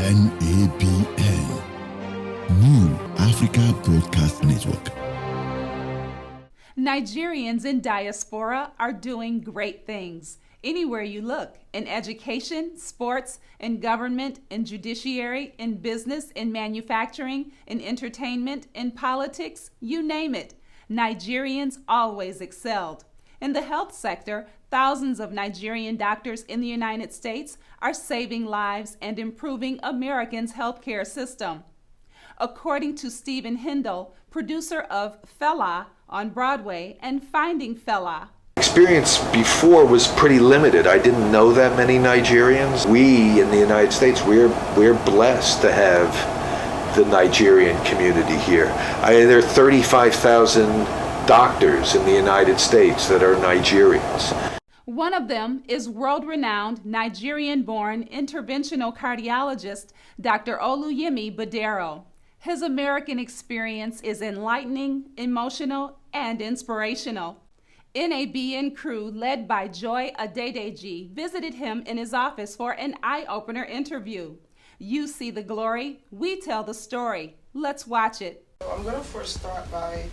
NABN, New Africa Broadcast Network. Nigerians in diaspora are doing great things. Anywhere you look, in education, sports, in government, in judiciary, in business, in manufacturing, in entertainment, in politics, you name it. Nigerians always excelled. In the health sector, thousands of Nigerian doctors in the United States are saving lives and improving Americans' healthcare system. According to Stephen Hindle, producer of Fela on Broadway and Finding Fela, experience before was pretty limited. I didn't know that many Nigerians. We in the United States, we're blessed to have the Nigerian community here. There are 35,000 doctors in the United States that are Nigerians. One of them is world-renowned Nigerian-born interventional cardiologist Dr. Oluyemi Badero. His American experience is enlightening, emotional, and inspirational. NABN crew led by Joy Adedeji visited him in his office for an eye-opener interview. You see the glory, we tell the story. Let's watch it. I'm going to first start by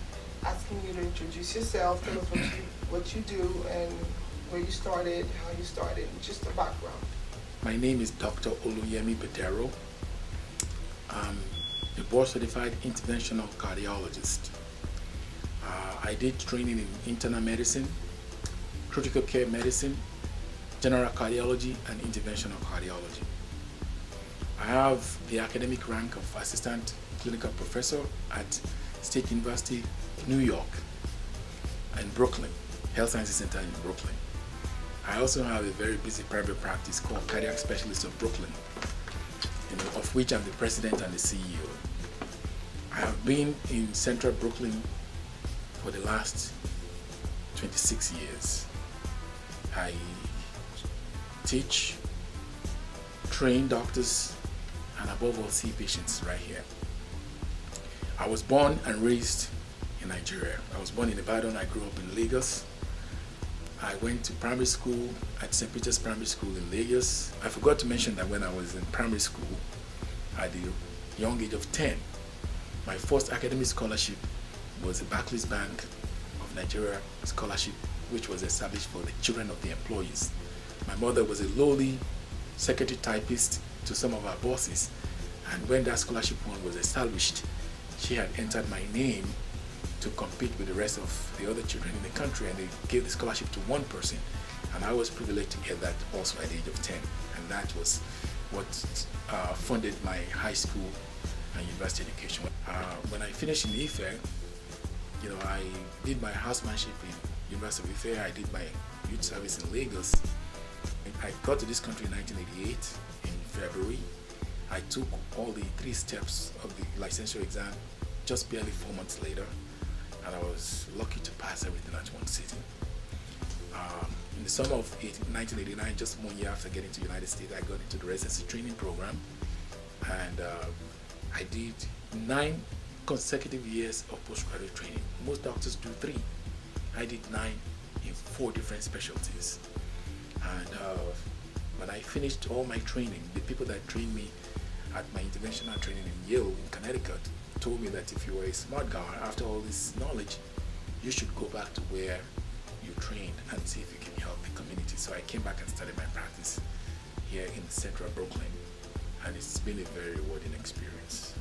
asking you to introduce yourself, tell us what you do and where you started, how you started, just the background. My name is Dr. Oluyemi Badero. I'm a board-certified interventional cardiologist. I did training in internal medicine, critical care medicine, general cardiology, and interventional cardiology. I have the academic rank of assistant clinical professor at State University, New York, and Brooklyn, Health Sciences Center in Brooklyn. I also have a very busy private practice called Cardiac Specialist of Brooklyn, of which I'm the president and the CEO. I have been in central Brooklyn for the last 26 years. I teach, train doctors, and above all, see patients right here. I was born and raised in Nigeria. I was born in Badero. I grew up in Lagos. I went to primary school at St. Peter's Primary School in Lagos. I forgot to mention that when I was in primary school, at the young age of 10, my first academic scholarship was the Barclays Bank of Nigeria scholarship, which was established for the children of the employees. My mother was a lowly secretary typist to some of our bosses, and when that scholarship fund was established, she had entered my name to compete with the rest of the other children in the country, and they gave the scholarship to one person, and I was privileged to get that also at the age of 10, and that was what funded my high school and university education. When I finished in Ife, I did my housemanship in University of Ife. I did my youth service in Lagos. I got to this country in 1988 in February. I took all the 3 steps of the licensure exam just barely 4 months later, and I was lucky to pass everything at one sitting. In the summer of 1989, just 1 year after getting to the United States, I got into the residency training program, and I did 9 consecutive years of postgraduate training. Most doctors do 3. I did 9 in 4 different specialties. And when I finished all my training, the people that trained me at my interventional training in Yale in Connecticut told me that if you were a smart guy, after all this knowledge, you should go back to where you trained and see if you can help the community. So I came back and started my practice here in central Brooklyn, and it's been a very rewarding experience.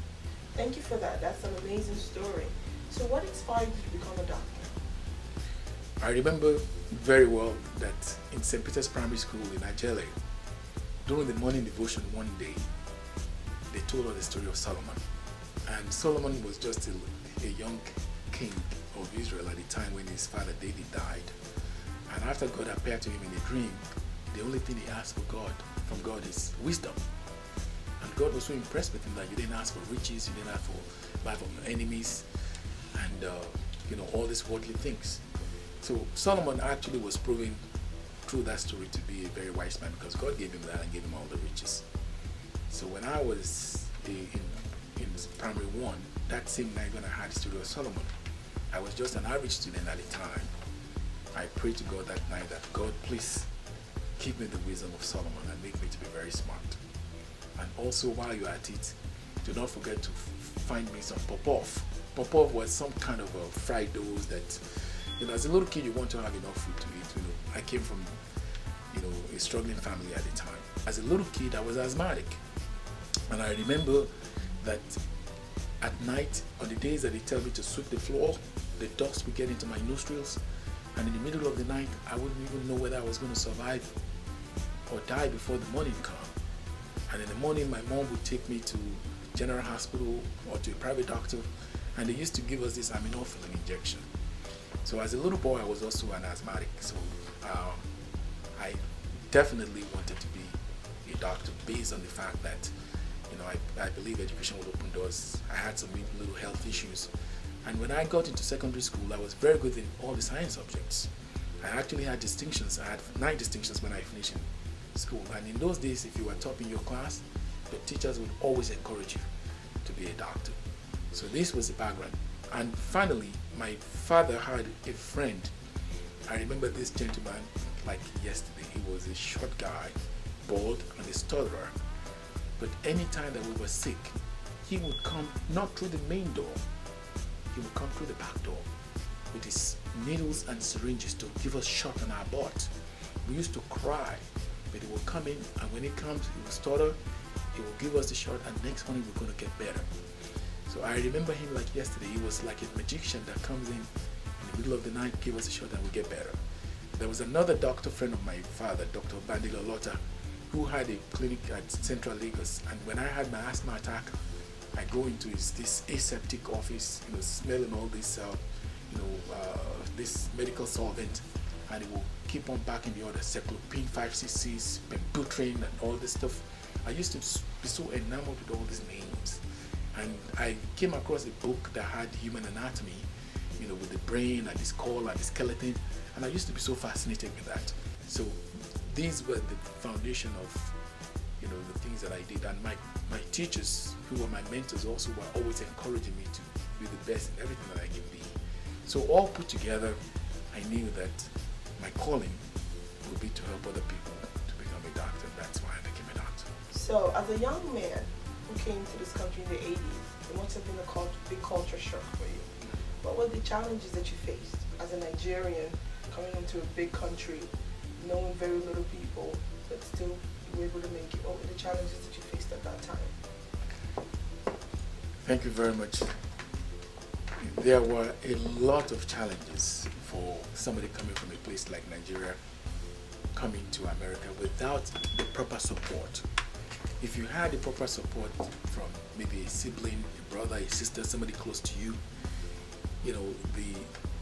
Thank you for that. That's an amazing story. So what inspired you to become a doctor? I remember very well that in St. Peter's Primary School in Ajele, during the morning devotion one day, they told us the story of Solomon. And Solomon was just a young king of Israel at the time when his father David died. And after God appeared to him in a dream, the only thing he asked from God is wisdom. And God was so impressed with him that you didn't ask for riches, you didn't ask for life of your enemies, and all these worldly things. So Solomon actually was proven through that story to be a very wise man, because God gave him that and gave him all the riches. So when I was in primary 1, that same night when I had the story of Solomon, I was just an average student at the time. I prayed to God that night that, God, please give me the wisdom of Solomon and make me to be very smart. And also while you're at it, do not forget to find me some popov. Popov was some kind of a fried dough that, as a little kid, you want to have enough food to eat. I came from, a struggling family at the time. As a little kid, I was asthmatic. And I remember that at night, on the days that they tell me to sweep the floor, the dust would get into my nostrils. And in the middle of the night, I wouldn't even know whether I was going to survive or die before the morning come. And in the morning, my mom would take me to General Hospital or to a private doctor, and they used to give us this aminophylline injection. So as a little boy, I was also an asthmatic. So I definitely wanted to be a doctor based on the fact that, I believe education would open doors. I had some little health issues. And when I got into secondary school, I was very good in all the science subjects. I actually had distinctions. I had 9 distinctions when I finished in school. And in those days, if you were top in your class, the teachers would always encourage you to be a doctor. So this was the background. And finally, my father had a friend. I remember this gentleman like yesterday. He was a short guy, bald, and a stutterer. But anytime that we were sick, he would come not through the main door, he would come through the back door with his needles and syringes to give us shot on our butt. We used to cry, but he would come in, and when he comes, he would stutter, he would give us the shot, and next morning we're going to get better. So I remember him like yesterday. He was like a magician that comes in the middle of the night, give us a shot, and we get better. There was another doctor friend of my father, Dr. Badero, who had a clinic at Central Lagos. And when I had my asthma attack, I go into this aseptic office, smelling all this, this medical solvent, and it will keep on back in the order, Cyclopine 5cc, Pembutrine, and all this stuff. I used to be so enamored with all these names. And I came across a book that had human anatomy, with the brain and the skull and the skeleton. And I used to be so fascinated with that. So these were the foundation of, the things that I did. And my teachers, who were my mentors, also were always encouraging me to be the best in everything that I can be. So all put together, I knew that my calling would be to help other people to become a doctor. That's why I became a doctor. So as a young man who came to this country in the 80s, it must have been a big culture shock for you. What were the challenges that you faced as a Nigerian coming into a big country, knowing very little people, but still you were able to make it? What were the challenges that you faced at that time? Thank you very much. There were a lot of challenges for somebody coming from a place like Nigeria, coming to America without the proper support. If you had the proper support from maybe a sibling, a brother, a sister, somebody close to you, the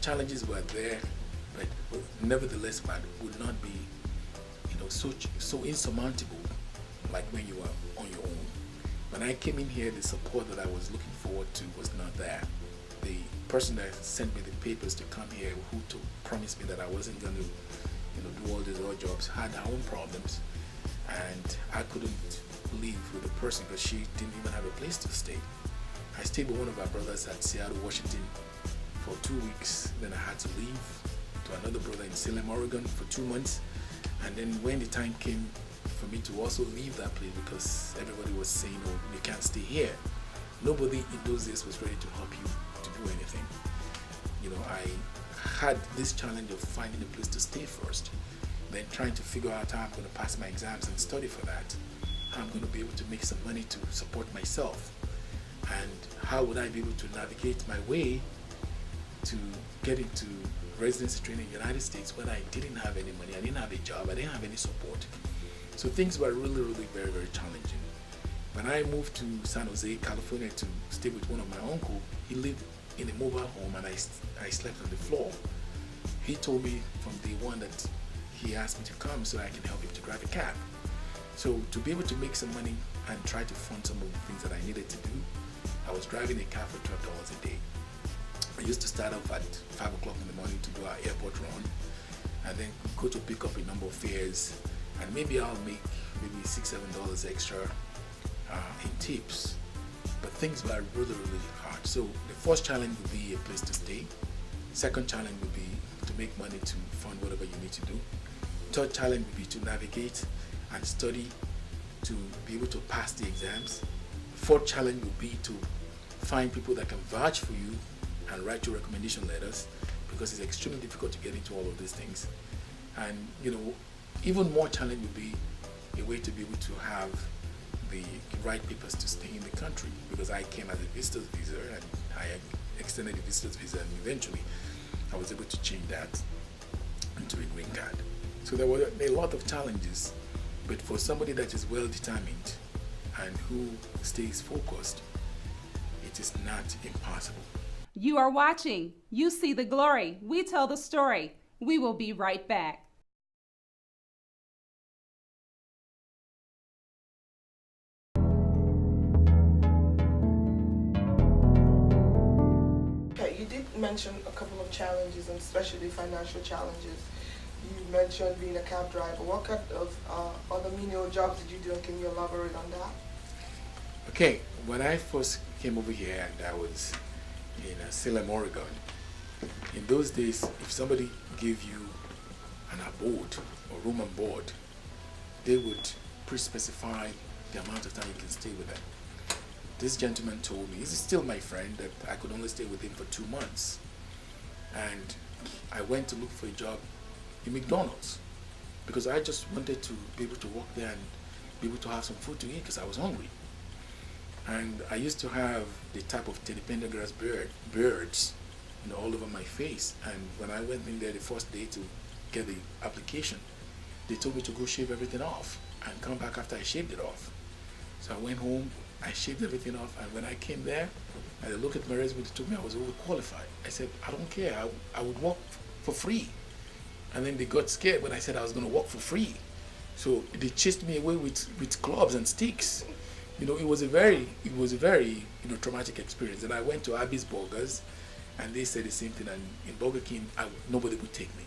challenges were there, but nevertheless, would not be, so insurmountable like when you were on your own. When I came in here, the support that I was looking forward to was not there. The person that sent me the papers to come here, who promised me that I wasn't going to, do all these odd jobs, had her own problems, and I couldn't live with the person because she didn't even have a place to stay. I stayed with one of our brothers at Seattle, Washington for 2 weeks. Then I had to leave to another brother in Salem, Oregon for 2 months. And then when the time came for me to also leave that place, because everybody was saying, oh, you can't stay here. Nobody in those days was ready to help you to do anything. I had this challenge of finding a place to stay first, then trying to figure out how I'm going to pass my exams and study for that, how I'm going to be able to make some money to support myself, and how would I be able to navigate my way to get into residency training in the United States when I didn't have any money, I didn't have a job, I didn't have any support. So things were really, really very, very challenging. When I moved to San Jose, California to stay with one of my uncle, he lived in a mobile home and I slept on the floor. He told me from day one that he asked me to come so I can help him to drive a cab. So to be able to make some money and try to fund some of the things that I needed to do, I was driving a car for $12 a day. I used to start off at 5 o'clock in the morning to do our airport run, and then go to pick up a number of fares, and maybe I'll make maybe $6, $7 extra in tips. But things were really, really hard. So the first challenge would be a place to stay. Second challenge would be to make money to fund whatever you need to do. Third challenge would be to navigate and study to be able to pass the exams. Fourth challenge would be to find people that can vouch for you and write you recommendation letters, because it's extremely difficult to get into all of these things. And even more challenge would be a way to be able to have the right papers to stay in the country, because I came as a visitor's visa and I extended the visitor's visa, and eventually I was able to change that into a green card. So there were a lot of challenges, but for somebody that is well determined and who stays focused, it is not impossible. You are watching. You see the glory. We tell the story. We will be right back. Okay, you did mention a couple of challenges, and especially financial challenges. You mentioned being a cab driver. What kind of other menial jobs did you do, and can you elaborate on that? Okay, when I first came over here, and I was in Salem, Oregon, in those days, if somebody gave you an abode or room and board, they would pre-specify the amount of time you can stay with them. This gentleman told me, he's still my friend, that I could only stay with him for 2 months. And I went to look for a job in McDonald's because I just wanted to be able to work there and be able to have some food to eat because I was hungry. And I used to have the type of Teddy Pendergrass birds, all over my face. And when I went in there the first day to get the application, they told me to go shave everything off and come back after I shaved it off. So I went home, I shaved everything off, and when I came there, and they looked at my resume, they told me I was overqualified. I said, I don't care, I would work for free. And then they got scared when I said I was going to work for free. So they chased me away with clubs and sticks. It was a very traumatic experience. And I went to Abby's Burgers, and they said the same thing. And in Burger King, nobody would take me.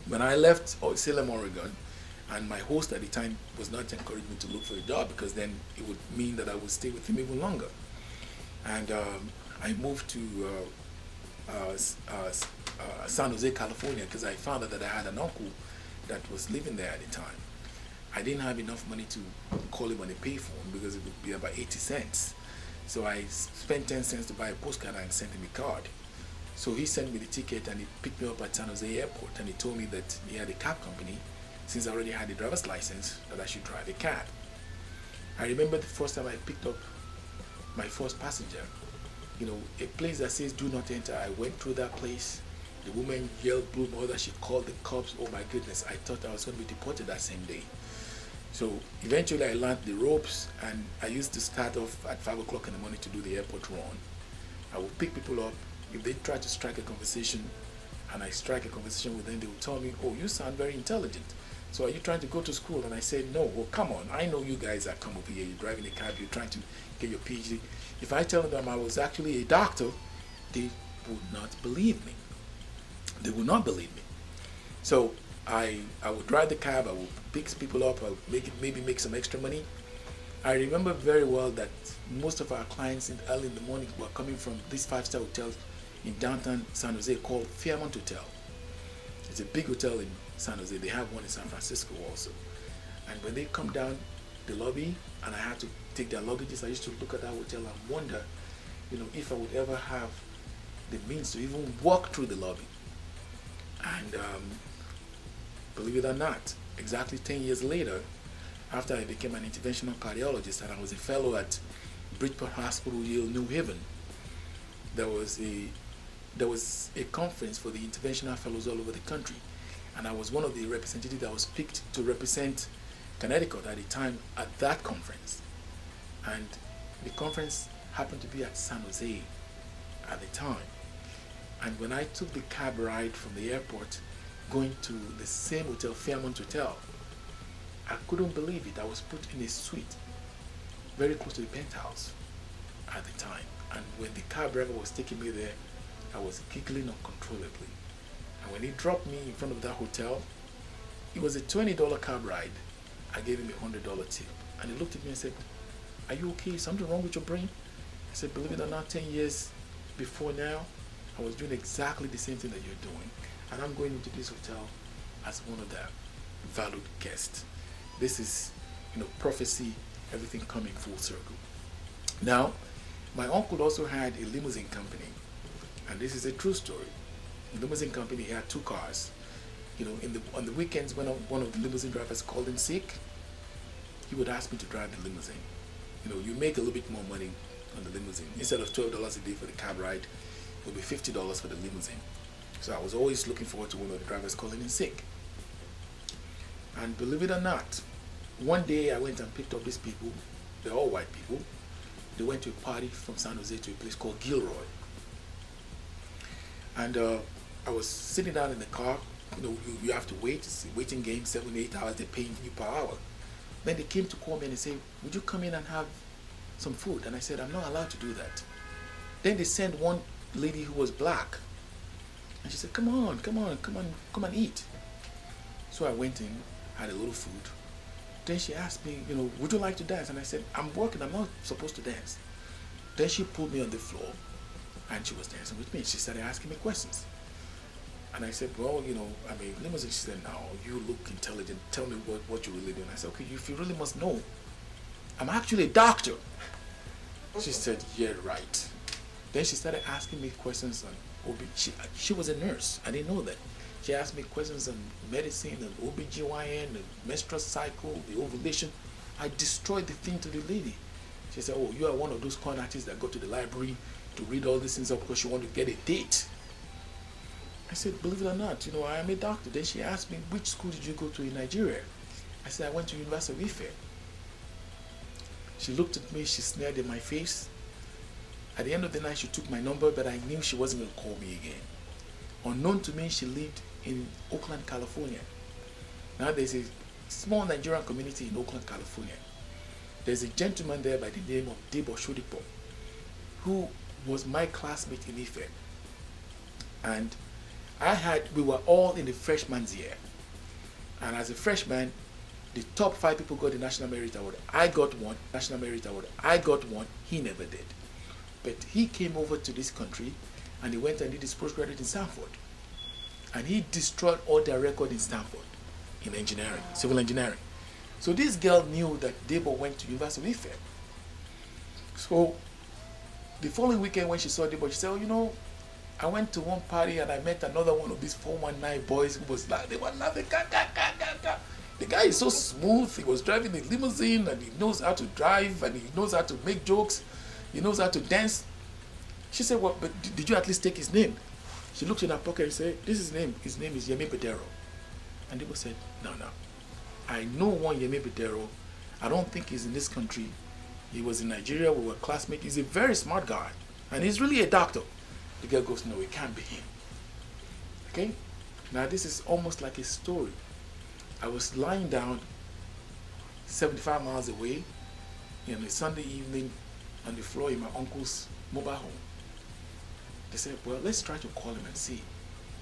When I left Salem, Oregon, and my host at the time was not encouraging me to look for a job, because then it would mean that I would stay with him even longer. And I moved to San Jose, California, because I found out that I had an uncle that was living there at the time. I didn't have enough money to call him on a payphone because it would be about 80 cents. So I spent 10 cents to buy a postcard and sent him a card. So he sent me the ticket and he picked me up at San Jose Airport, and he told me that he had a cab company, since I already had a driver's license, that I should drive a cab. I remember the first time I picked up my first passenger, a place that says do not enter. I went through that place. The woman yelled blue mother. She called the cops. Oh my goodness, I thought I was going to be deported that same day. So eventually I learned the ropes, and I used to start off at 5 o'clock in the morning to do the airport run. I would pick people up. If they try to strike a conversation and I strike a conversation with them, they would tell me, oh, you sound very intelligent. So are you trying to go to school? And I said, no. Well, come on. I know you guys that come over here. You're driving a cab. You're trying to get your PhD. If I tell them I was actually a doctor, they would not believe me. They would not believe me. So I would drive the cab. I would pick people up. I would maybe make some extra money. I remember very well that most of our clients early in the morning were coming from these 5-star hotels in downtown San Jose called Fairmont Hotel. It's a big hotel in San Jose. They have one in San Francisco also. And when they come down the lobby and I had to take their luggages, I used to look at that hotel and wonder, if I would ever have the means to even walk through the lobby. And believe it or not, exactly 10 years later, after I became an interventional cardiologist and I was a fellow at Bridgeport Hospital, Yale, New Haven, there was a conference for the interventional fellows all over the country. And I was one of the representatives that was picked to represent Connecticut at the time at that conference. And the conference happened to be at San Jose at the time. And when I took the cab ride from the airport going to the same hotel, Fairmont Hotel, I couldn't believe it. I was put in a suite very close to the penthouse at the time. And when the cab driver was taking me there, I was giggling uncontrollably. And when he dropped me in front of that hotel, it was a $20 cab ride. I gave him a $100 tip. And he looked at me and said, are you okay? Is something wrong with your brain? I said, believe it or not, 10 years before now, I was doing exactly the same thing that you're doing. And I'm going into this hotel as one of the valued guests. This is, prophecy, everything coming full circle. Now, my uncle also had a limousine company, and this is a true story. The limousine company, he had 2 cars. On the weekends when one of the limousine drivers called in sick, he would ask me to drive the limousine. You make a little bit more money on the limousine. Instead of $12 a day for the cab ride, it would be $50 for the limousine. So I was always looking forward to one of the drivers calling in sick. And believe it or not, one day I went and picked up these people. They're all white people. They went to a party from San Jose to a place called Gilroy. And I was sitting down in the car. You have to wait. It's a waiting game, 7, 8 hours. They're paying you per hour. Then they came to call me and they said, would you come in and have some food? And I said, I'm not allowed to do that. Then they sent one lady who was black. And she said, come and eat. So I went in, had a little food. Then she asked me, would you like to dance? And I said, I'm working, I'm not supposed to dance. Then she pulled me on the floor and she was dancing with me. She started asking me questions. And I said, well, limousine. She said, no, you look intelligent. Tell me what you really do. And I said, okay, if you really must know, I'm actually a doctor. She said, yeah, right. Then she started asking me questions on OB. She was a nurse. I didn't know that. She asked me questions on medicine and OBGYN, the menstrual cycle, the ovulation. I destroyed the thing to the lady. She said, oh, you are one of those con artists that go to the library to read all these things up because you want to get a date. I said, believe it or not, I am a doctor. Then she asked me, which school did you go to in Nigeria? I said, I went to University of Ife. She looked at me, she sneered in my face. At the end of the night, she took my number, but I knew she wasn't going to call me again. Unknown to me, she lived in Oakland, California. Now there's a small Nigerian community in Oakland, California. There's a gentleman there by the name of Debo Shodipo, who was my classmate in Ife. And we were all in the freshman's year. And as a freshman, the top 5 people got the National Merit Award. I got one, National Merit Award. I got one, he never did. But he came over to this country and he went and did his postgraduate in Stanford. And he destroyed all their record in Stanford in engineering, civil engineering. So this girl knew that Debo went to University of Ife. So the following weekend when she saw Debo, she said, I went to one party and I met another one of these 419 boys who was like, they were laughing. The guy is so smooth. He was driving a limousine and he knows how to drive and he knows how to make jokes. He knows how to dance. She said, well, but did you at least take his name? She looked in her pocket and said, this is his name. His name is Yemi Badero. And Debo said, no. I know one Yemi Badero. I don't think he's in this country. He was in Nigeria. We were classmates. He's a very smart guy. And he's really a doctor. The girl goes, no, it can't be him. Okay? Now this is almost like a story. I was lying down 75 miles away on a Sunday evening on the floor in my uncle's mobile home. They said, well, let's try to call him and see.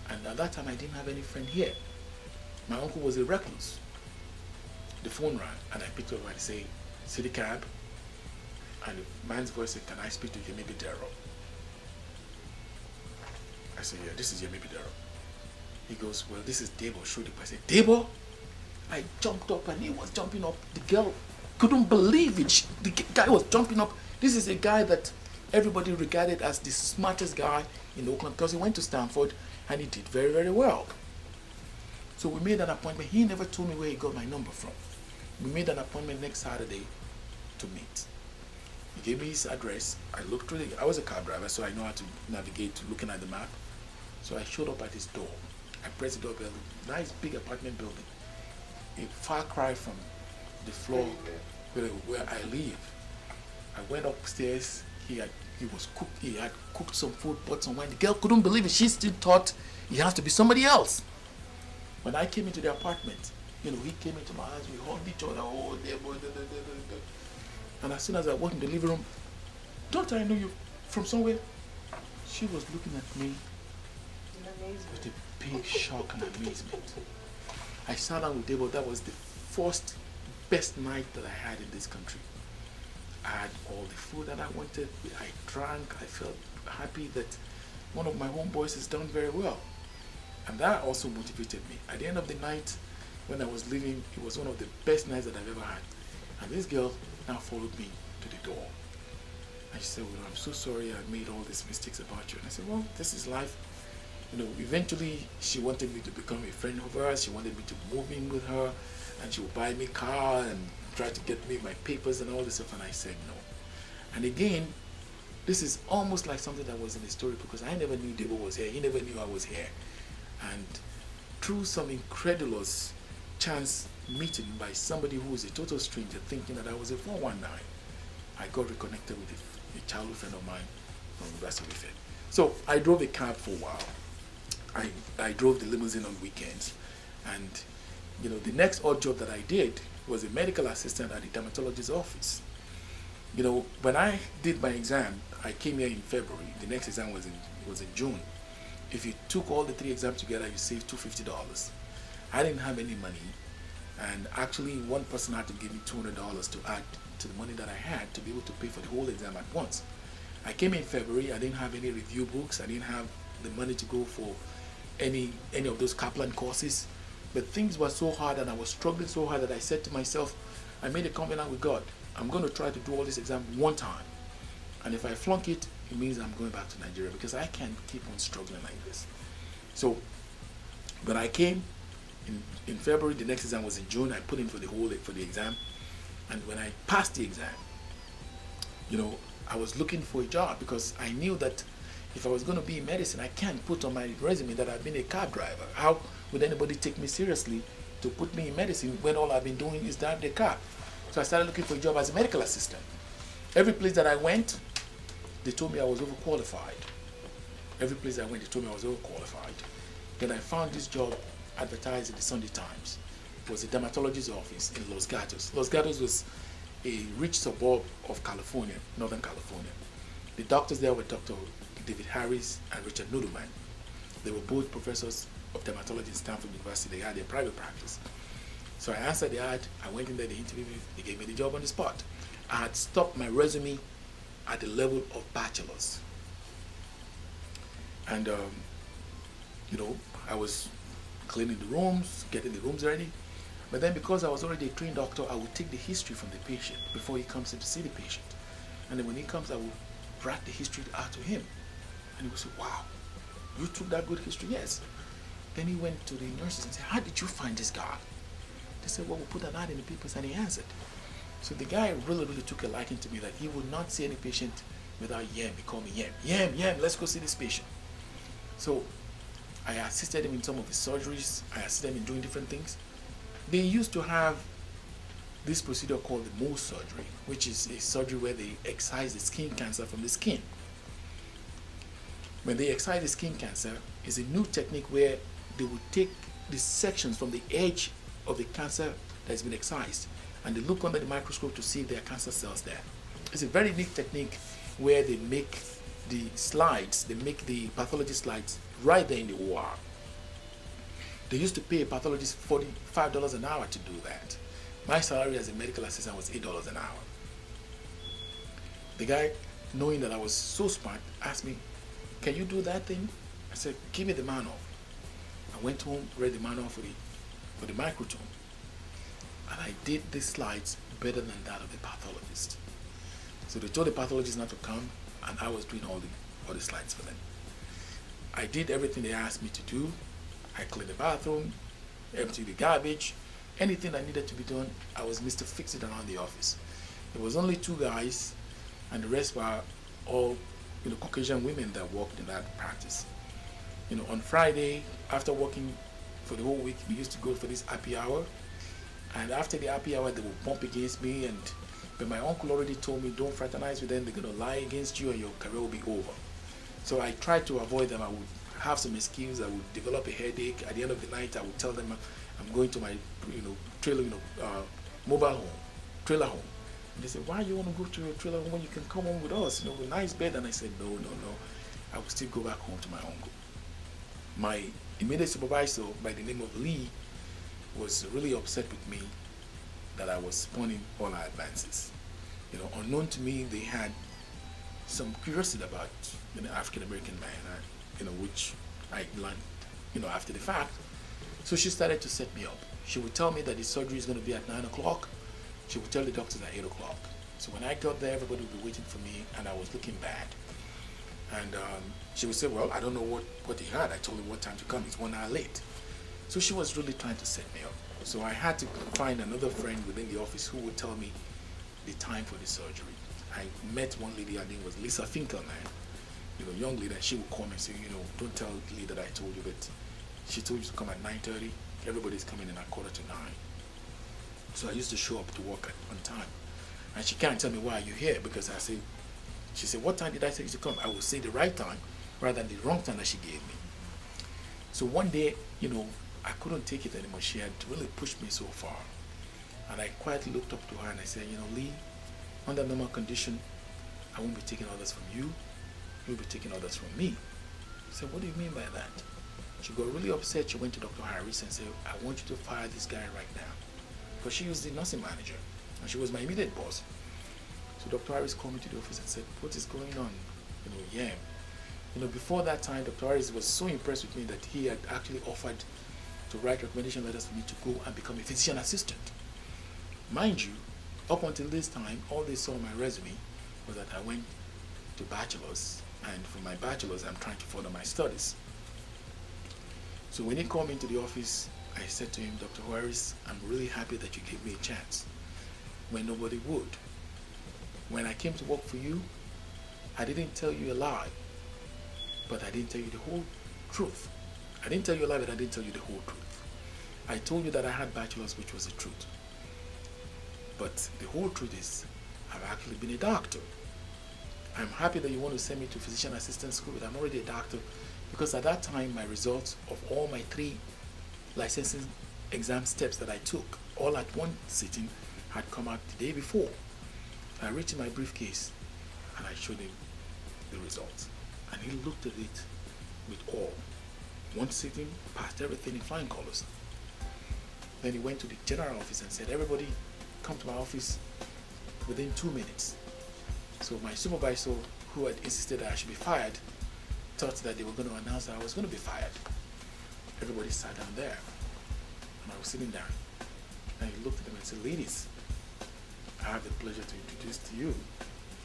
And at that time, I didn't have any friend here. My uncle was a recluse. The phone rang, and I picked up and said, city cab. And the man's voice said, can I speak to Yemi Badero? I said, yeah, this is Yemi Badero. He goes, well, this is Debo Shodipo. I said, Debo? I jumped up and he was jumping up. The girl couldn't believe it. The guy was jumping up. This is a guy that everybody regarded as the smartest guy in Oakland because he went to Stanford and he did very, very well. So we made an appointment. He never told me where he got my number from. We made an appointment next Saturday to meet. He gave me his address. I looked through I was a car driver, so I know how to navigate looking at the map. So I showed up at his door. I pressed the doorbell. Nice big apartment building. A far cry from the floor where I live. I went upstairs. He had cooked some food, bought some wine. The girl couldn't believe it. She still thought he has to be somebody else. When I came into the apartment, he came into my house. We hugged each other. Oh, dear boy. And as soon as I walked in the living room, don't I know you from somewhere? She was looking at me with a big shock and amazement. I sat down with Debo. That was the first best night that I had in this country. I had all the food that I wanted. I drank. I felt happy that one of my homeboys has done very well. And that also motivated me. At the end of the night, when I was leaving, it was one of the best nights that I've ever had. And this girl now followed me to the door. And she said, well, I'm so sorry I made all these mistakes about you. And I said, well, this is life. Eventually she wanted me to become a friend of hers. She wanted me to move in with her, and she would buy me a car and try to get me my papers and all this stuff. And I said no. And again, this is almost like something that was in the story, because I never knew Debo was here. He never knew I was here. And through some incredulous chance meeting by somebody who was a total stranger, thinking that I was a 419, I got reconnected with a childhood friend of mine from the West of Ife. So I drove a cab for a while. I drove the limousine on weekends. And the next odd job that I did was a medical assistant at the dermatologist's office. When I did my exam, I came here in February. The next exam was in June. If you took all the 3 exams together, you saved $250. I didn't have any money, and actually one person had to give me $200 to add to the money that I had to be able to pay for the whole exam at once. I came in February. I didn't have any review books. I didn't have the money to go for any of those Kaplan courses. But things were so hard, and I was struggling so hard, that I said to myself, I made a covenant with God. I'm going to try to do all this exam one time. And if I flunk it, it means I'm going back to Nigeria, because I can't keep on struggling like this. So when I came in February, the next exam was in June. I put in for the exam. And when I passed the exam, I was looking for a job, because I knew that if I was going to be in medicine, I can't put on my resume that I've been a cab driver. How would anybody take me seriously to put me in medicine when all I've been doing is drive the car? So I started looking for a job as a medical assistant. Every place that I went, they told me I was overqualified. Every place I went, they told me I was overqualified. Then I found this job advertised in the Sunday Times. It was a dermatologist's office in Los Gatos. Los Gatos was a rich suburb of California, Northern California. The doctors there were Dr. David Harris and Richard Nudelman. They were both professors of dermatology at Stanford University. They had their private practice. So I answered the ad. I went in there, they interviewed me, they gave me the job on the spot. I had stopped my resume at the level of bachelor's. And, I was cleaning the rooms, getting the rooms ready. But then, because I was already a trained doctor, I would take the history from the patient before he comes in to see the patient. And then when he comes, I would write the history out to him. And he would say, wow, you took that good history? Yes. Then he went to the nurses and said, how did you find this guy? They said, well, we put an ad in the papers, and he answered. So the guy really took a liking to me, that he would not see any patient without Yem. He called me Yem, let's go see this patient. So I assisted him in some of his surgeries. I assisted him in doing different things. They used to have this procedure called the Mohs surgery, which is a surgery where they excise the skin cancer from the skin. When they excise the skin cancer, it's a new technique where they would take the sections from the edge of the cancer that's been excised, and they look under the microscope to see if there are cancer cells there. It's a very neat technique where they make the slides, they make the pathology slides right there in the OR. They used to pay a pathologist $45 an hour to do that. My salary as a medical assistant was $8 an hour. The guy, knowing that I was so smart, asked me, can you do that thing? I said, give me the manual. I went home, read the manual for the microtome. And I did the slides better than that of the pathologist. So they told the pathologist not to come, and I was doing all the slides for them. I did everything they asked me to do. I cleaned the bathroom, emptied the garbage, anything that needed to be done. I was Mr. Fix-It around the office. There was only 2 guys, and the rest were all Caucasian women that worked in that practice. On Friday, after working for the whole week, we used to go for this happy hour. And after the happy hour, they would bump against me. But my uncle already told me, don't fraternize with them. They're going to lie against you, and your career will be over. So I tried to avoid them. I would have some excuse. I would develop a headache. At the end of the night, I would tell them I'm going to my trailer, mobile home, trailer home. And they said, why you want to go to your trailer home when you can come home with us? With a nice bed. And I said, no. I would still go back home to my uncle. My immediate supervisor, by the name of Lee, was really upset with me that I was spawning all our advances. Unknown to me, they had some curiosity about African American man, which I learned, after the fact. So she started to set me up. She would tell me that the surgery is going to be at 9 o'clock. She would tell the doctors at 8 o'clock. So when I got there, everybody would be waiting for me, and I was looking bad. And she would say, well, I don't know what he had. I told him what time to come. He's 1 hour late. So she was really trying to set me up. So I had to find another friend within the office who would tell me the time for the surgery. I met one lady, her name was Lisa Finkelman, young lady, and she would call me and say, don't tell Lee that I told you, but she told you to come at 9:30. Everybody's coming in at 8:45. So I used to show up to work on time. And she can't tell me, why are you here? Because she said, what time did I tell you to come? I would say the right time rather than the wrong time that she gave me. So one day, I couldn't take it anymore. She had really pushed me so far. And I quietly looked up to her and I said, Lee, under normal condition, I won't be taking orders from you. You'll be taking orders from me. I said, what do you mean by that? She got really upset. She went to Dr. Harris and said, I want you to fire this guy right now. Because she was the nursing manager and she was my immediate boss. So Dr. Harris called me to the office and said, what is going on? Before that time, Dr. Harris was so impressed with me that he had actually offered to write recommendation letters for me to go and become a physician assistant. Mind you, up until this time, all they saw on my resume was that I went to bachelor's, and for my bachelor's, I'm trying to further my studies. So when he called me into the office, I said to him, Dr. Harris, I'm really happy that you gave me a chance when nobody would. When I came to work for you, I didn't tell you a lie, but I didn't tell you the whole truth. I didn't tell you a lie, but I didn't tell you the whole truth. I told you that I had bachelor's, which was the truth. But the whole truth is, I've actually been a doctor. I'm happy that you want to send me to physician assistant school, but I'm already a doctor, because at that time, my results of all my 3 licensing exam steps that I took, all at one sitting, had come out the day before. I reached in my briefcase and I showed him the results. And he looked at it with awe. One sitting, passed everything in flying colors. Then he went to the general office and said, everybody come to my office within 2 minutes. So my supervisor, who had insisted that I should be fired, thought that they were going to announce that I was going to be fired. Everybody sat down there, and I was sitting down. And he looked at them and said, ladies, I have the pleasure to introduce to you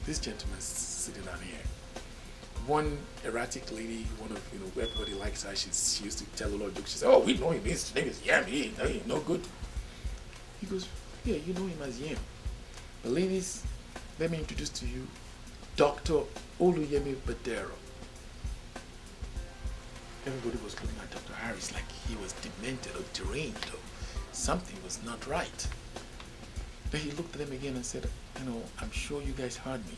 this gentleman sitting down here. One erratic lady, one of, everybody likes her. She used to tell a lot of jokes. She said, oh, we know him. His name is Yem. He ain't no good. He goes, yeah, you know him as Yem. But ladies, let me introduce to you Dr. Oluyemi Badero. Everybody was looking at Dr. Harris like he was demented or deranged or something was not right. Then he looked at them again and said, I'm sure you guys heard me.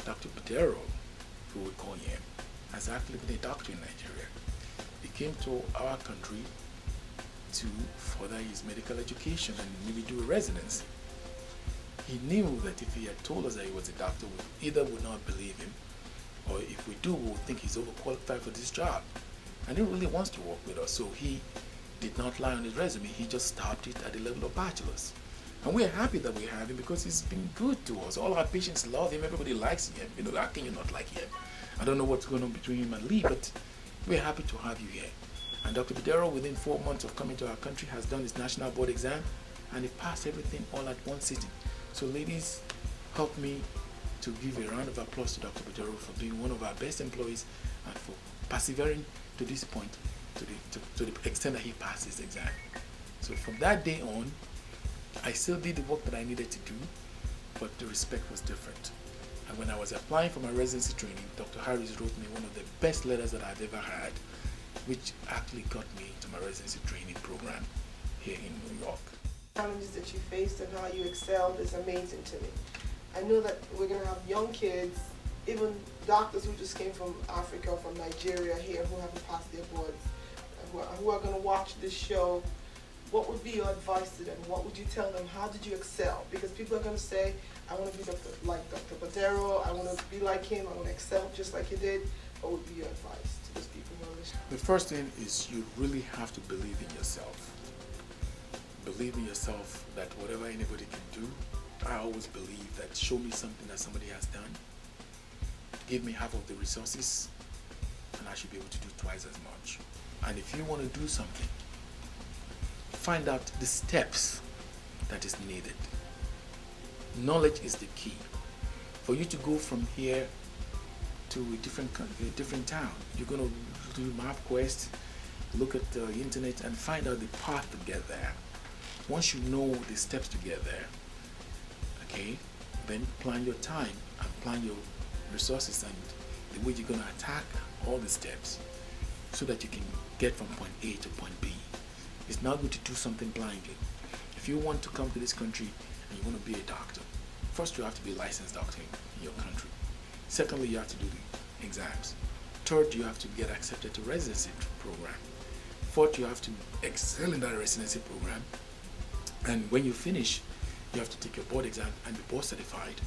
Dr. Badero, who we call him, has actually been a doctor in Nigeria. He came to our country to further his medical education and maybe do a residency. He knew that if he had told us that he was a doctor, we either would not believe him, or if we do, we would think he's overqualified for this job. And he really wants to work with us, so he did not lie on his resume. He just stopped it at the level of bachelor's. And we're happy that we have him because he's been good to us. All our patients love him. Everybody likes him. How can you not like him? I don't know what's going on between him and Lee, but we're happy to have you here. And Dr. Badero, within 4 months of coming to our country, has done his national board exam, and he passed everything all at one sitting. So ladies, help me to give a round of applause to Dr. Badero for being one of our best employees and for persevering to this point, to the extent that he passed his exam. So from that day on, I still did the work that I needed to do, but the respect was different. And when I was applying for my residency training, Dr. Harris wrote me one of the best letters that I've ever had, which actually got me to my residency training program here in New York. Challenges that you faced and how you excelled is amazing to me. I know that we're going to have young kids, even doctors who just came from Africa or from Nigeria here who haven't passed their boards, who are going to watch this show. What would be your advice to them? What would you tell them? How did you excel? Because people are going to say, I want to be like Dr. Badero, I want to be like him, I want to excel just like he did. What would be your advice to those people who are listening? The first thing is you really have to believe in yourself. Believe in yourself that whatever anybody can do, I always believe that show me something that somebody has done, give me half of the resources, and I should be able to do twice as much. And if you want to do something, find out the steps that is needed. Knowledge is the key. For you to go from here to a different town, you're going to do MapQuest, look at the internet and find out the path to get there. Once you know the steps to get there, okay, then plan your time and plan your resources and the way you're going to attack all the steps so that you can get from point A to point B. It's not good to do something blindly. If you want to come to this country and you want to be a doctor, first you have to be a licensed doctor in your country. Secondly, you have to do the exams. Third, you have to get accepted to residency program. Fourth, you have to excel in that residency program. And when you finish, you have to take your board exam and be board certified,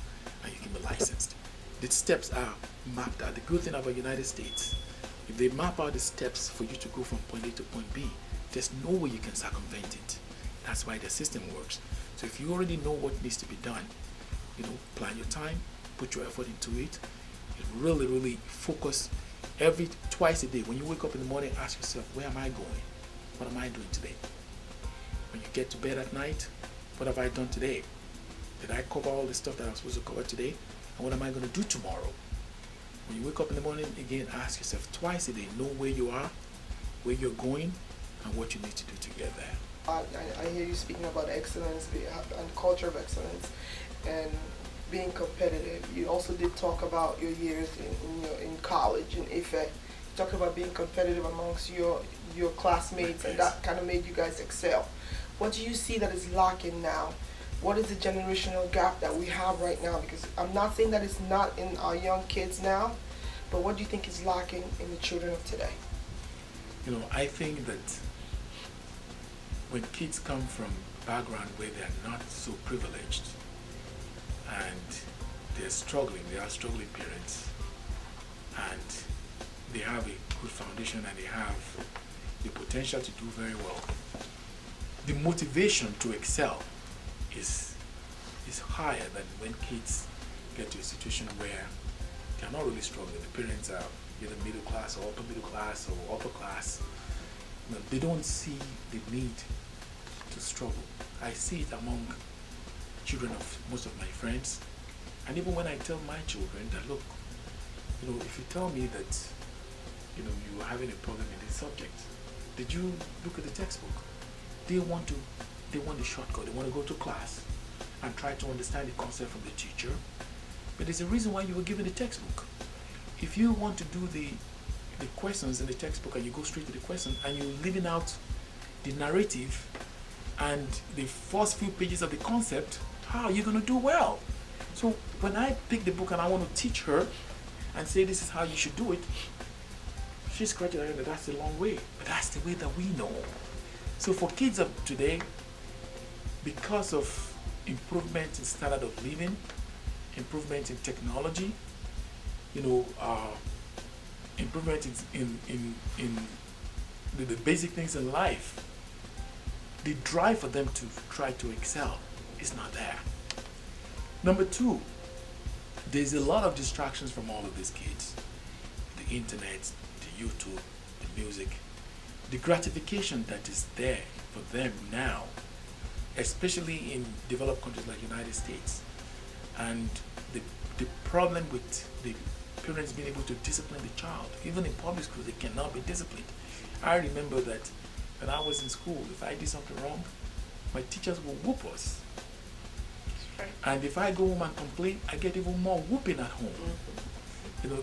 and you can be licensed. The steps are mapped out. The good thing about United States, if they map out the steps for you to go from point A to point B, there's no way you can circumvent it. That's why the system works. So if you already know what needs to be done, plan your time, put your effort into it, and really focus twice a day. When you wake up in the morning, ask yourself, where am I going? What am I doing today? When you get to bed at night, what have I done today? Did I cover all the stuff that I'm supposed to cover today? And what am I going to do tomorrow? When you wake up in the morning, again, ask yourself twice a day, know where you are, where you're going, and what you need to do to get there. I hear you speaking about excellence and culture of excellence and being competitive. You also did talk about your years in college in Ife. You talked about being competitive amongst your classmates, and that kind of made you guys excel. What do you see that is lacking now? What is the generational gap that we have right now? Because I'm not saying that it's not in our young kids now, but what do you think is lacking in the children of today? I think that when kids come from background where they're not so privileged and they are struggling parents, and they have a good foundation and they have the potential to do very well, the motivation to excel is higher than when kids get to a situation where they're not really struggling. The parents are either middle class or upper middle class or upper class. They don't see the need to struggle. I see it among children of most of my friends, and even when I tell my children that, look, if you tell me that you are having a problem in this subject, did you look at the textbook? They want the shortcut. They want to go to class and try to understand the concept from the teacher. But there's a reason why you were given the textbook. If you want to do the questions in the textbook and you go straight to the question and you're leaving out the narrative and the first few pages of the concept, how are you going to do well? So when I pick the book and I want to teach her and say this is how you should do it, she's scratching her head that that's the long way. But that's the way that we know. So for kids of today, because of improvement in standard of living, improvement in technology, improvement in the basic things in life, the drive for them to try to excel is not there. Number two, there's a lot of distractions from all of these kids. The internet, the YouTube, the music, the gratification that is there for them now, especially in developed countries like United States, and the problem with the parents being able to discipline the child. Even in public schools, they cannot be disciplined. I remember that when I was in school, if I did something wrong, my teachers would whoop us. And if I go home and complain, I get even more whooping at home.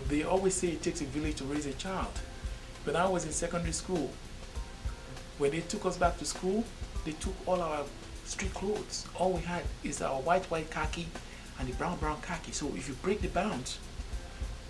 They always say it takes a village to raise a child. When I was in secondary school, when they took us back to school, they took all our street clothes. All we had is our white khaki and the brown khaki. So if you break the bounds,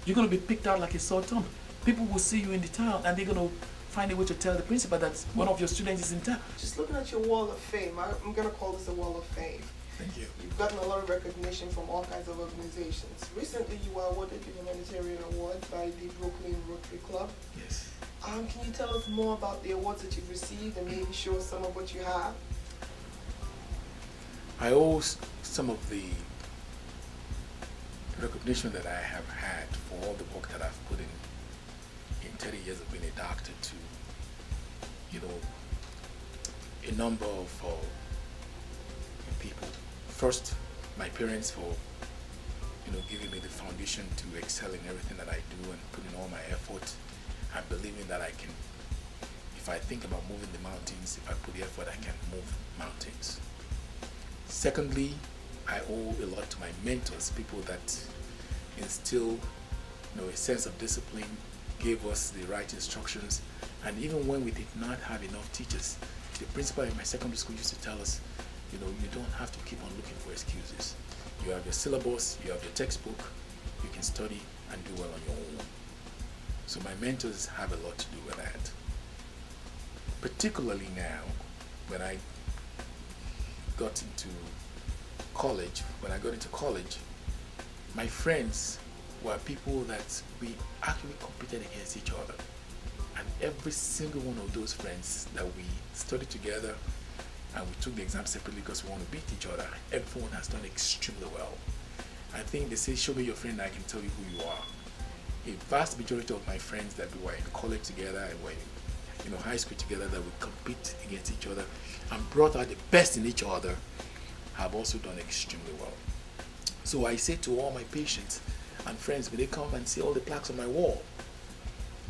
you're going to be picked out like a sore thumb. People will see you in the town and they're going to find a way to tell the principal that one of your students is in town. Just looking at your wall of fame, I'm going to call this a wall of fame. Thank you. You've gotten a lot of recognition from all kinds of organizations. Recently, you were awarded the Humanitarian Award by the Brooklyn Rotary Club. Yes. Can you tell us more about the awards that you've received and maybe show us some of what you have? I owe some of the recognition that I have had for all the work that I've put in 30 years of being a doctor to, a number of people. First, my parents for giving me the foundation to excel in everything that I do and putting all my effort and believing that I can. If I think about moving the mountains, if I put the effort, I can move mountains. Secondly, I owe a lot to my mentors, people that instill a sense of discipline, gave us the right instructions, and even when we did not have enough teachers, the principal in my secondary school used to tell us, you don't have to keep on looking for excuses. You have your syllabus, you have your textbook, you can study and do well on your own. So my mentors have a lot to do with that. Particularly now, when I got into college, my friends were people that we actually competed against each other. And every single one of those friends that we studied together and we took the exam separately because we want to beat each other, everyone has done extremely well. I think they say, show me your friend, I can tell you who you are. A vast majority of my friends that we were in college together and were in high school together, that we compete against each other and brought out the best in each other, have also done extremely well. So I say to all my patients and friends, when they come and see all the plaques on my wall,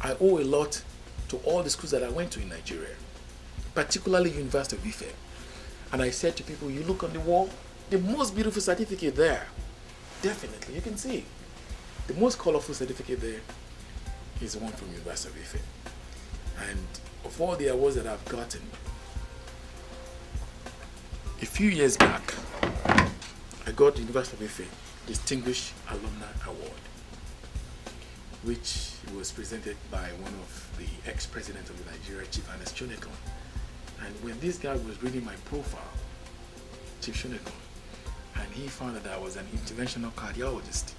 I owe a lot to all the schools that I went to in Nigeria, particularly University of Ife. And I said to people, you look on the wall, the most beautiful certificate there, definitely, you can see. The most colorful certificate there is the one from University of Ife. And of all the awards that I've gotten, a few years back, I got the University of Ife Distinguished Alumni Award, which was presented by one of the ex-presidents of the Nigeria, Chief Ernest Shonekon. And when this guy was reading my profile, Chief Shonekon, and he found that I was an interventional cardiologist,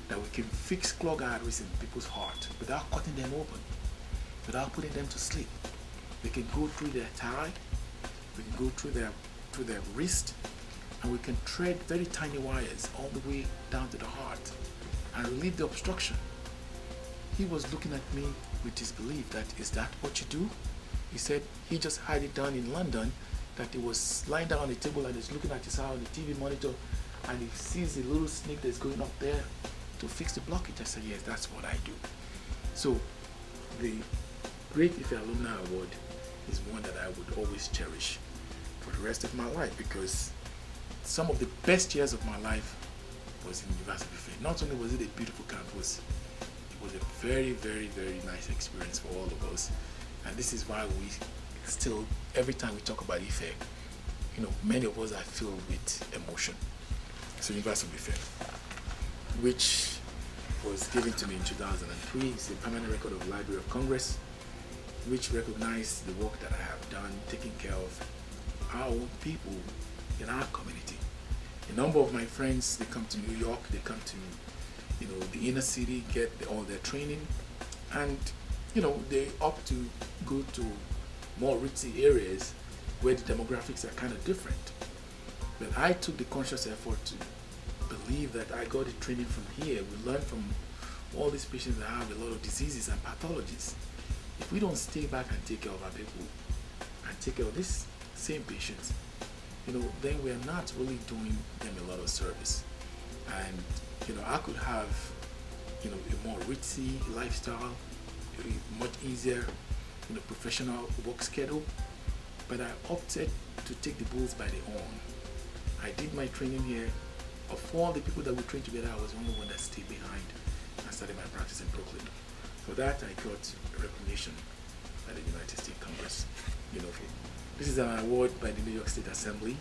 that we can fix clogged arteries in people's heart without cutting them open, without putting them to sleep. We can go through their thigh, we can go through their wrist, and we can thread very tiny wires all the way down to the heart and relieve the obstruction. He was looking at me with disbelief. That, is that what you do? He said he just had it done in London, that he was lying down on the table and he's looking at his eye on the TV monitor and he sees a little snake that's going up there to fix the blockage. I said, yes, that's what I do. So the Great Ife Alumni Award is one that I would always cherish for the rest of my life, because some of the best years of my life was in University of Ife. Not only was it a beautiful campus, it was a very, very, very nice experience for all of us. And this is why we still, every time we talk about Ife, many of us are filled with emotion. So University of Ife, which was given to me in 2003, it's a permanent record of Library of Congress, which recognized the work that I have done, taking care of our own people in our community. A number of my friends, they come to New York, they come to the inner city, get all their training, and they opt to go to more ritzy areas where the demographics are kind of different. But I took the conscious effort to believe that I got the training from here. We learn from all these patients that have a lot of diseases and pathologies. If we don't stay back and take care of our people and take care of these same patients, then we are not really doing them a lot of service. And I could have a more ritzy lifestyle, a much easier professional work schedule, but I opted to take the bulls by the horn. I did my training here. Of all the people that we trained together, I was the only one that stayed behind and started my practice in Brooklyn. For that, I got recognition by the United States Congress. This is an award by the New York State Assembly,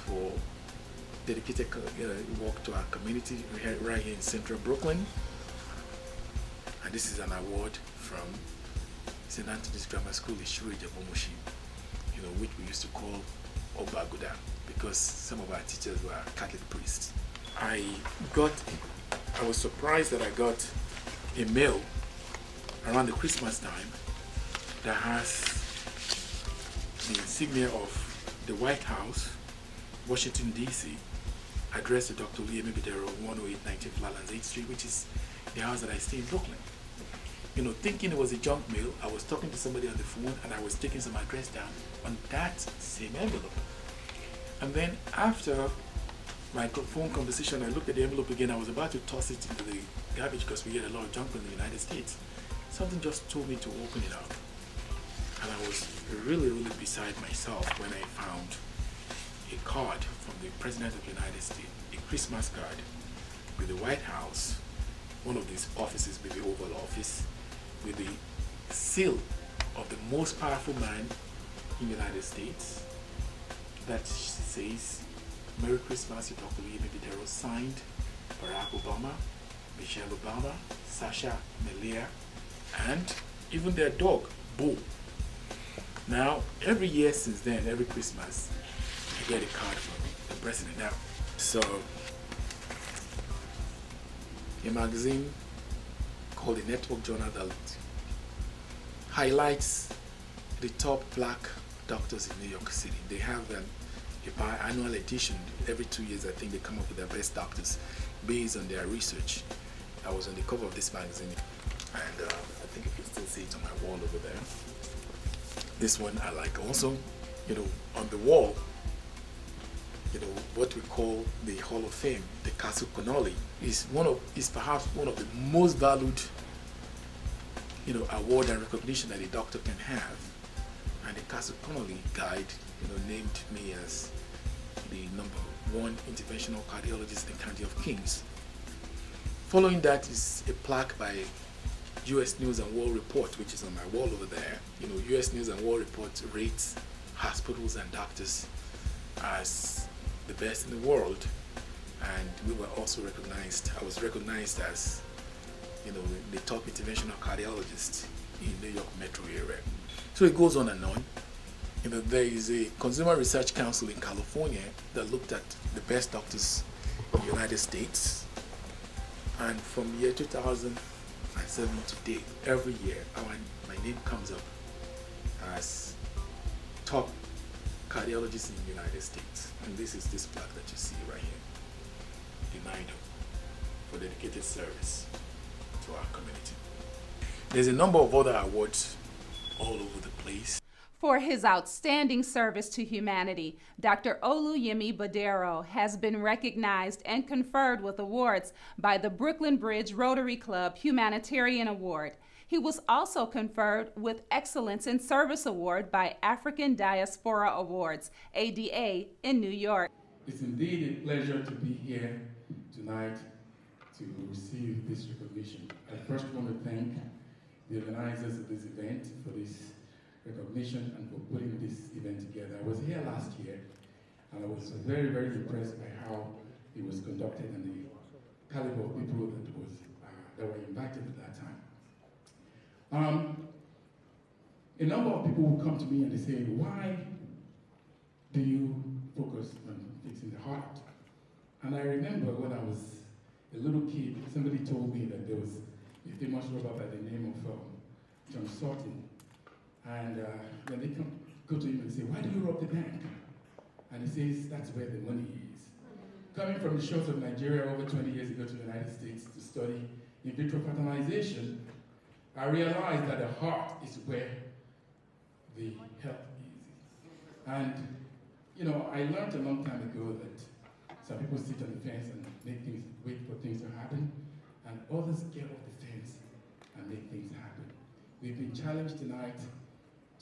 for dedicated work to our community right here in central Brooklyn. And this is an award from St. Anthony's Grammar School in Shuri Jabomushi, which we used to call Obaguda, because some of our teachers were Catholic priests. I was surprised that I got a mail around the Christmas time that has the insignia of the White House, Washington, D.C., addressed to Dr. Oluyemi Badero, 108 19 Flatlands 8th Street, which is the house that I stay in Brooklyn. Thinking it was a junk mail, I was talking to somebody on the phone and I was taking some address down on that same envelope. And then after my phone conversation, I looked at the envelope again. I was about to toss it into the garbage because we get a lot of junk in the United States. Something just told me to open it up. And I was really, really beside myself when I found a card from the President of the United States, a Christmas card with the White House, one of these offices, maybe Oval Office, with the seal of the most powerful man in the United States that says, "Merry Christmas to Dr. Oluyemi Badero," signed Barack Obama, Michelle Obama, Sasha Melia, and even their dog, Bo. Now, every year since then, every Christmas, I get a card from the president now. So, a magazine called the Network Journal that highlights the top black doctors in New York City. They have a biannual edition. Every 2 years, I think they come up with their best doctors based on their research. I was on the cover of this magazine, and I think you can still see it on my wall over there. This one I like also. On the wall, what we call the Hall of Fame, the Castle Connolly, is perhaps one of the most valued, award and recognition that a doctor can have. And the Castle Connolly Guide, named me as the #1 interventional cardiologist in the County of Kings. Following that is a plaque by U.S. News and World Report, which is on my wall over there. U.S. News and World Report rates hospitals and doctors as the best in the world, and we were also recognized. I was recognized as, the top interventional cardiologist in New York metro area. So it goes on and on. There is a Consumer Research Council in California that looked at the best doctors in the United States, and from year 2007 to date, every year, my name comes up as top cardiologist in the United States. And this is this plaque that you see right here, the NIDO, for dedicated service to our community. There's a number of other awards all over the place. For his outstanding service to humanity, Dr. Oluyemi Badero has been recognized and conferred with awards by the Brooklyn Bridge Rotary Club Humanitarian Award. He was also conferred with Excellence in Service Award by African Diaspora Awards, ADA, in New York. It's indeed a pleasure to be here tonight to receive this recognition. I first want to thank the organizers of this event for this recognition and for putting this event together. I was here last year, and I was very, very impressed by how it was conducted and the caliber of people that were invited at that time. A number of people will come to me and they say, "Why do you focus on fixing the heart?" And I remember when I was a little kid, somebody told me that there was a famous robber by the name of John Sortin. And then they go to him and say, "Why do you rob the bank?" And he says, "That's where the money is." Coming from the shores of Nigeria over 20 years ago to the United States to study in vitro fertilization, I realized that the heart is where the help is. And, I learned a long time ago that some people sit on the fence and wait for things to happen, and others get off the fence and make things happen. We've been challenged tonight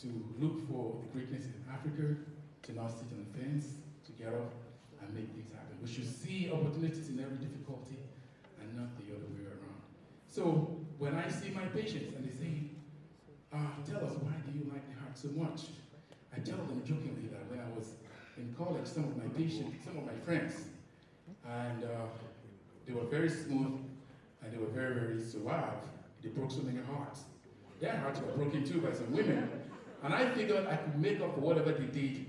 to look for the greatness in Africa, to not sit on the fence, to get up and make things happen. We should see opportunities in every difficulty and not the other way around. So when I see my patients and they say, "Tell us, why do you like the heart so much?" I tell them jokingly that when I was in college, some of my friends, and they were very smooth and they were very, very suave. They broke so many hearts. Their hearts were broken too by some women. And I figured I could make up for whatever they did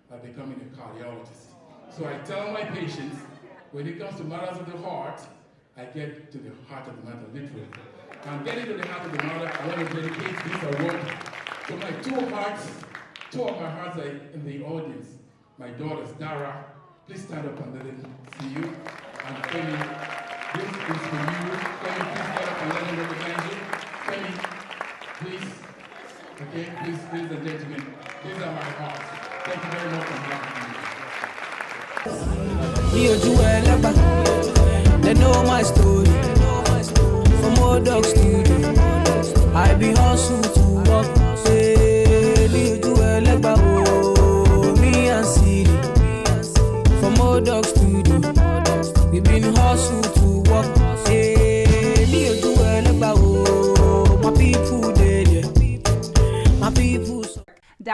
by becoming a cardiologist. So I tell my patients, when it comes to matters of the heart, I get to the heart of the matter, literally. I'm getting to the heart of the matter. I want to dedicate this award to my two of my hearts are in the audience. My daughters, Dara, please stand up and let them see you. And Femi, this is for you. Femi, please stand up and let them recognize you. Femi, please. Okay, please, ladies and gentlemen, these are my hearts. Thank you very much for having me.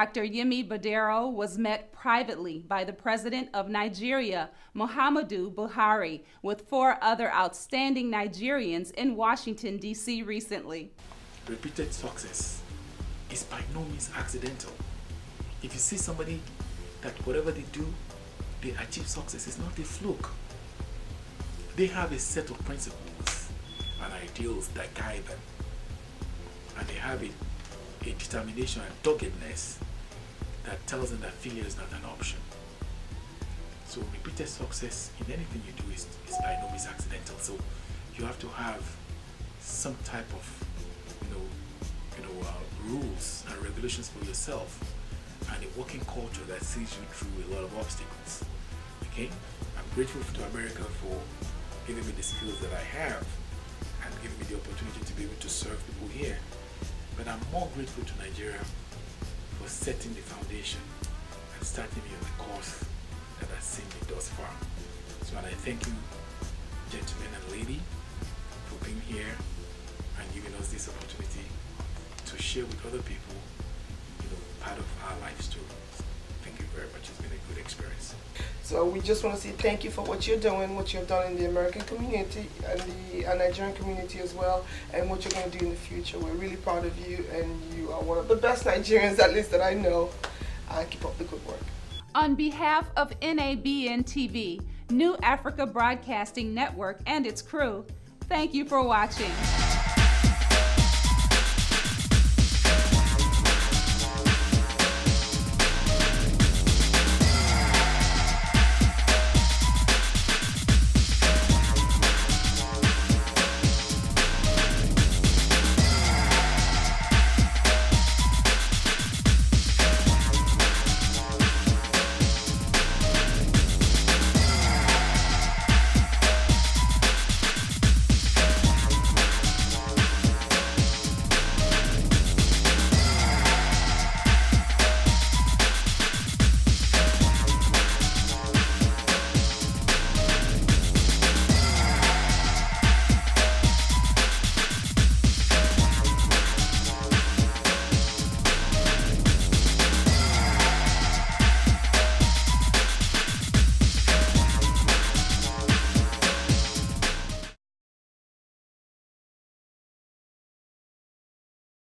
Dr. Yemi Badero was met privately by the President of Nigeria, Muhammadu Buhari, with 4 other outstanding Nigerians in Washington, D.C. recently. Repeated success is by no means accidental. If you see somebody that whatever they do, they achieve success, it's not a fluke. They have a set of principles and ideals that guide them. And they have a determination and doggedness that tells them that failure is not an option. So repeated success in anything you do is by no means accidental. So you have to have some type of rules and regulations for yourself and a working culture that sees you through a lot of obstacles. Okay? I'm grateful to America for giving me the skills that I have and giving me the opportunity to be able to serve people here. But I'm more grateful to Nigeria for setting the foundation and starting me on the course that has seen me thus far. So and I thank you, gentlemen and lady, for being here and giving us this opportunity to share with other people, part of our life story. Thank you very much. It's been a good experience. So we just want to say thank you for what you're doing, what you've done in the American community and the Nigerian community as well, and what you're going to do in the future. We're really proud of you, and you are one of the best Nigerians, at least that I know. Keep up the good work. On behalf of NABN TV, New Africa Broadcasting Network, and its crew, thank you for watching.